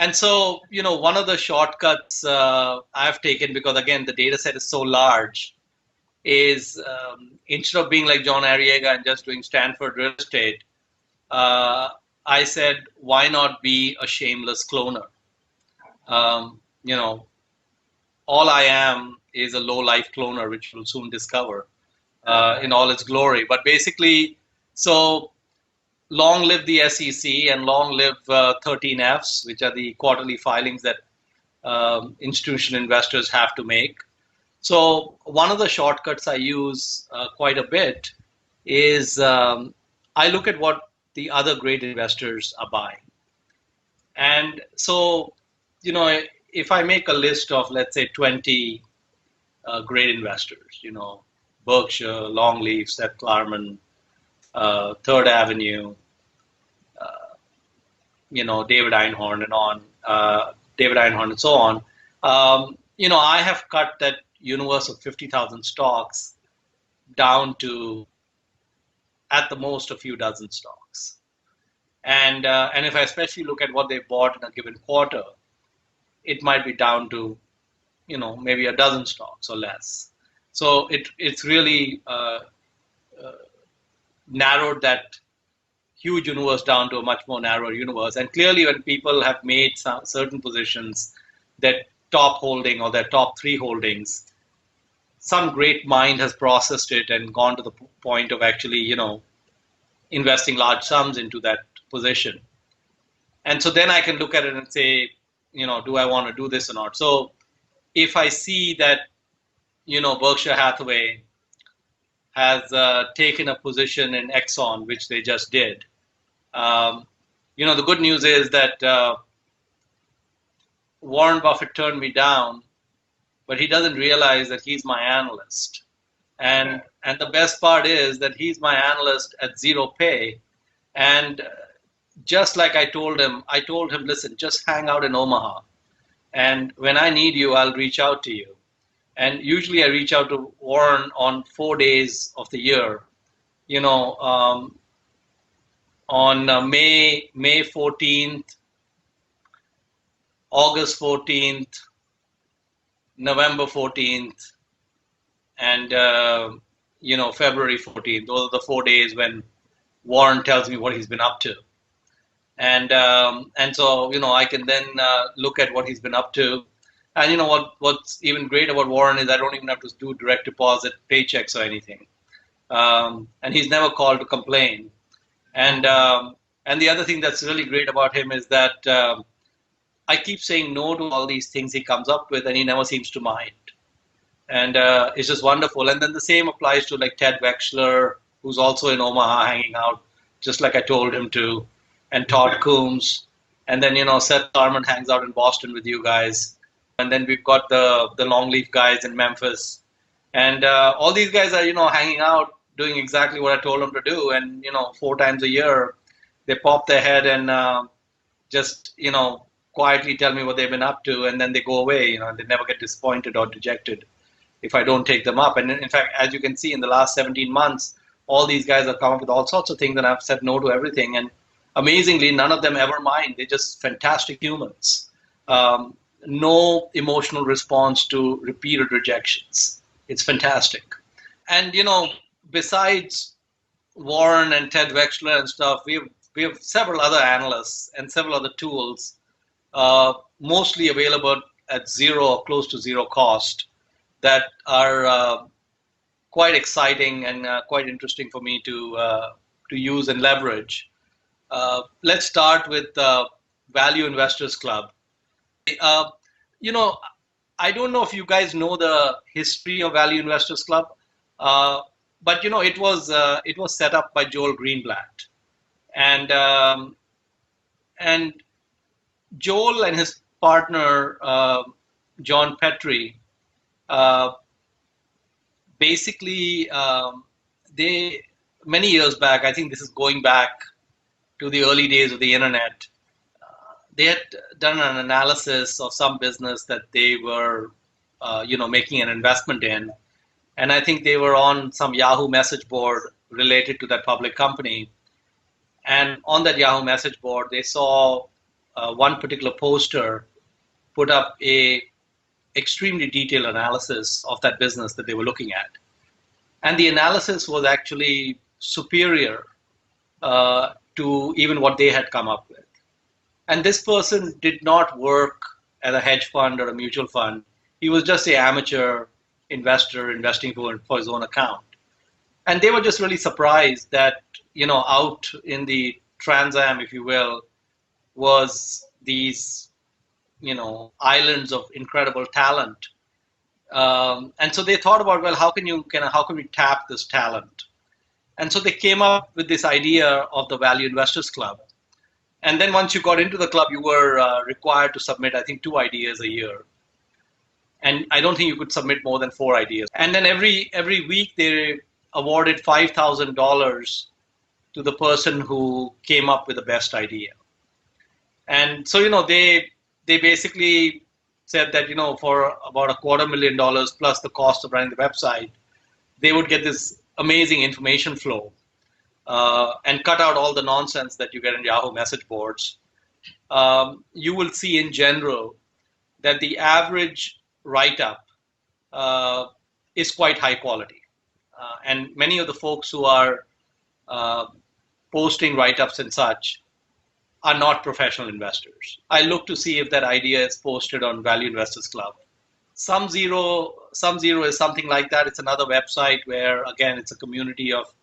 And so, one of the shortcuts I've taken, because again, the data set is so large, is instead of being like John Arriaga and just doing Stanford real estate, I said, why not be a shameless cloner? All I am is a low-life cloner, which we'll soon discover in all its glory. But basically, so long live the SEC and long live 13Fs, which are the quarterly filings that institutional investors have to make. So one of the shortcuts I use quite a bit is I look at what the other great investors are buying. And so, if I make a list of, let's say, 20 great investors, Berkshire, Longleaf, Seth Klarman, Third Avenue, David Einhorn and so on. I have cut that universe of 50,000 stocks down to, at the most, a few dozen stocks. And if I especially look at what they bought in a given quarter, it might be down to, maybe a dozen stocks or less. So it's really narrowed that huge universe down to a much more narrow universe. And clearly, when people have made some certain positions, their top holding or their top 3 holdings, some great mind has processed it and gone to the point of actually, investing large sums into that position. And so then I can look at it and say, do I want to do this or not? So if I see that, Berkshire Hathaway has taken a position in Exxon, which they just did, the good news is that Warren Buffett turned me down, but he doesn't realize that he's my analyst. And the best part is that he's my analyst at zero pay. And just like I told him, listen, just hang out in Omaha. And when I need you, I'll reach out to you. And usually I reach out to Warren on 4 days of the year, on May 14th, August 14th, November 14th, and February 14th. Those are the 4 days when Warren tells me what he's been up to. And so, I can then look at what he's been up to. And what's even great about Warren is I don't even have to do direct deposit paychecks or anything. And he's never called to complain. And the other thing that's really great about him is that I keep saying no to all these things he comes up with, and he never seems to mind. And it's just wonderful. And then the same applies to like Ted Wexler, who's also in Omaha hanging out, just like I told him to, and Todd Coombs. And then, Seth Klarman hangs out in Boston with you guys. And then we've got the Longleaf guys in Memphis. And all these guys are, hanging out, doing exactly what I told them to do. And, 4 times a year, they pop their head and just, quietly tell me what they've been up to. And then they go away, they never get disappointed or dejected if I don't take them up. And in fact, as you can see, in the last 17 months, all these guys have come up with all sorts of things, and I've said no to everything. And amazingly, none of them ever mind. They're just fantastic humans. No emotional response to repeated rejections. It's fantastic. And, besides Warren and Ted Wexler and stuff, we have several other analysts and several other tools, mostly available at zero or close to zero cost, that are quite exciting and quite interesting for me to use and leverage. Let's start with Value Investors Club. I don't know if you guys know the history of Value Investors Club, but it was set up by Joel Greenblatt, and Joel and his partner John Petrie, basically they many years back, I think this is going back to the early days of the internet, they had done an analysis of some business that they were, making an investment in. And I think they were on some Yahoo message board related to that public company. And on that Yahoo message board, they saw one particular poster put up a extremely detailed analysis of that business that they were looking at. And the analysis was actually superior to even what they had come up with. And this person did not work at a hedge fund or a mutual fund. He was just an amateur investor investing for his own account. And they were just really surprised that, out in the Trans Am, if you will, was these, islands of incredible talent. And so they thought about, well, how can we tap this talent? And so they came up with this idea of the Value Investors Club. And then once you got into the club, you were required to submit, I think, 2 ideas a year. And I don't think you could submit more than 4 ideas. And then every week they awarded $5,000 to the person who came up with the best idea. And so, they basically said that, for about $250,000 plus the cost of running the website, they would get this amazing information flow and cut out all the nonsense that you get in Yahoo message boards. You will see in general that the average write-up is quite high quality. And many of the folks who are posting write-ups and such are not professional investors. I look to see if that idea is posted on Value Investors Club. Sumzero is something like that. It's another website where, again, it's a community of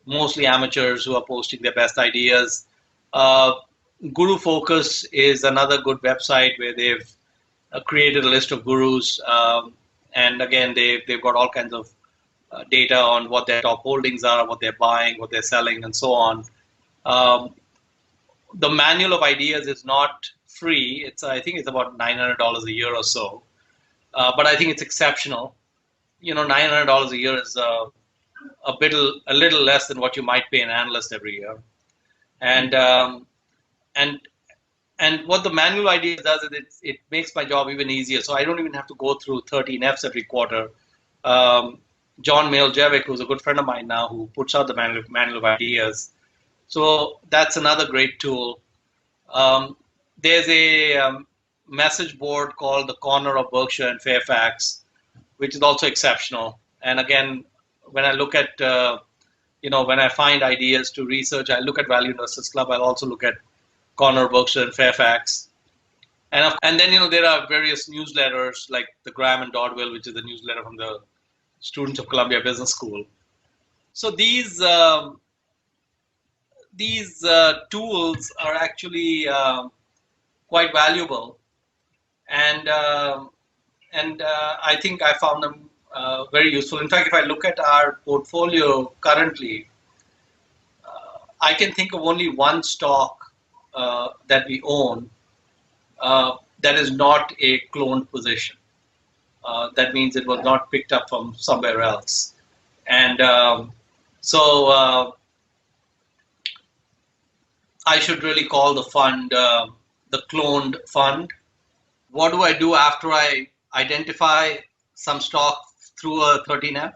mostly amateurs who are posting their best ideas. Gurufocus is another good website where they've created a list of gurus. And again, they've got all kinds of data on what their top holdings are, what they're buying, what they're selling, and so on. The manual of ideas is not free. I think it's about $900 a year or so. But I think it's exceptional. $900 a year is a little less than what you might pay an analyst every year. And what the manual idea does is it makes my job even easier. So I don't even have to go through 13 Fs every quarter. John Miljevic, who's a good friend of mine now, who puts out the manual of ideas. So that's another great tool. There's a message board called the Corner of Berkshire and Fairfax, which is also exceptional. And again, when I look at, when I find ideas to research, I look at Value Investors Club. I'll also look at Corner of Berkshire and Fairfax. And then, there are various newsletters like the Graham and Dodwell, which is the newsletter from the students of Columbia Business School. So these tools are actually quite valuable, and I think I found them very useful. In fact, if I look at our portfolio currently, I can think of only one stock that we own that is not a cloned position. That means it was not picked up from somewhere else. And so I should really call the fund the cloned fund. What do I do after I identify some stock through a 13F?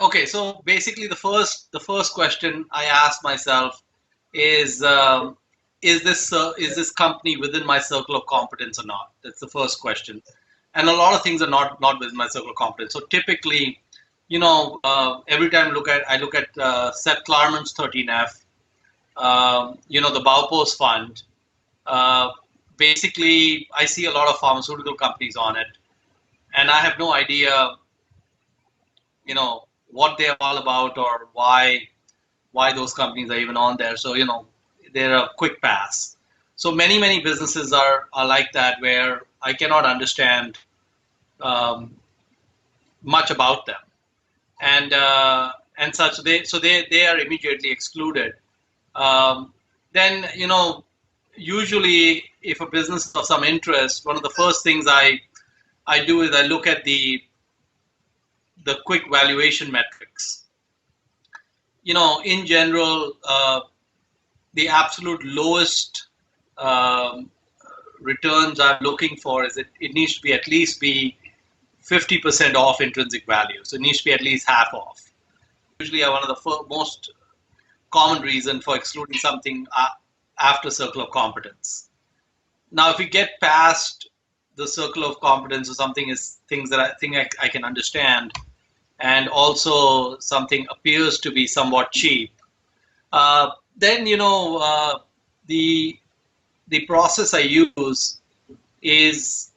Okay, so basically the first question I ask myself is this company within my circle of competence or not? That's the first question. And a lot of things are not within my circle of competence. So typically, every time I look at Seth Klarman's 13F, the Baupost fund. Basically, I see a lot of pharmaceutical companies on it, and I have no idea, what they're all about or why those companies are even on there. So, they're a quick pass. So many businesses are like that, where I cannot understand much about them, and such. They are immediately excluded. Then, usually if a business is of some interest, one of the first things I do is I look at the quick valuation metrics. In general, the absolute lowest returns I'm looking for is it needs to be at least be 50% off intrinsic value. So it needs to be at least half off. Usually one of the most common reason for excluding something after circle of competence. Now, if we get past the circle of competence or something is things that I think I can understand, and also something appears to be somewhat cheap, then the process I use is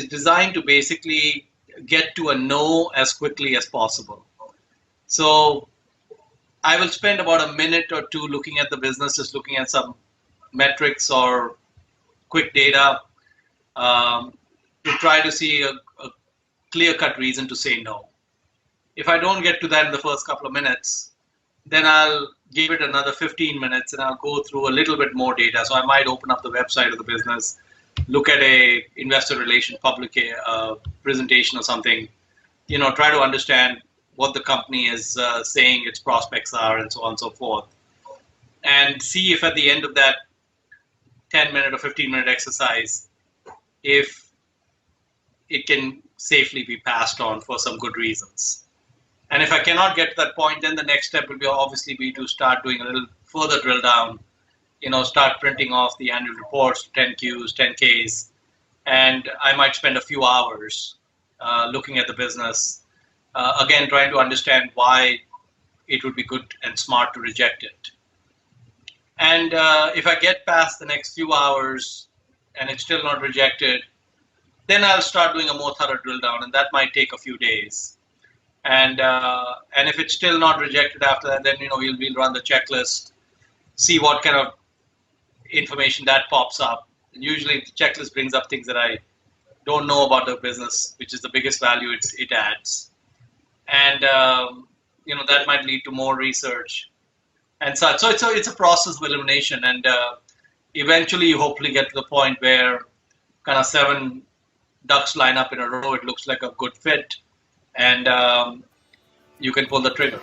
designed to basically get to a no as quickly as possible. So I will spend about a minute or two looking at the business, just looking at some metrics or quick data to try to see a clear-cut reason to say no. If I don't get to that in the first couple of minutes, then I'll give it another 15 minutes and I'll go through a little bit more data. So I might open up the website of the business, look at a investor relation public presentation or something, try to understand what the company is saying its prospects are and so on and so forth. And see if at the end of that 10-minute or 15-minute exercise, if it can safely be passed on for some good reasons. And if I cannot get to that point, then the next step will obviously be to start doing a little further drill down, start printing off the annual reports, 10Qs, 10Ks, and I might spend a few hours looking at the business, again, trying to understand why it would be good and smart to reject it. And if I get past the next few hours and it's still not rejected, then I'll start doing a more thorough drill down, and that might take a few days. And if it's still not rejected after that, then we'll run the checklist, see what kind of information that pops up. And usually the checklist brings up things that I don't know about the business, which is the biggest value it adds. And that might lead to more research and such. So it's a process of elimination, and eventually you hopefully get to the point where kind of 7 ducks line up in a row. It looks like a good fit, and you can pull the trigger.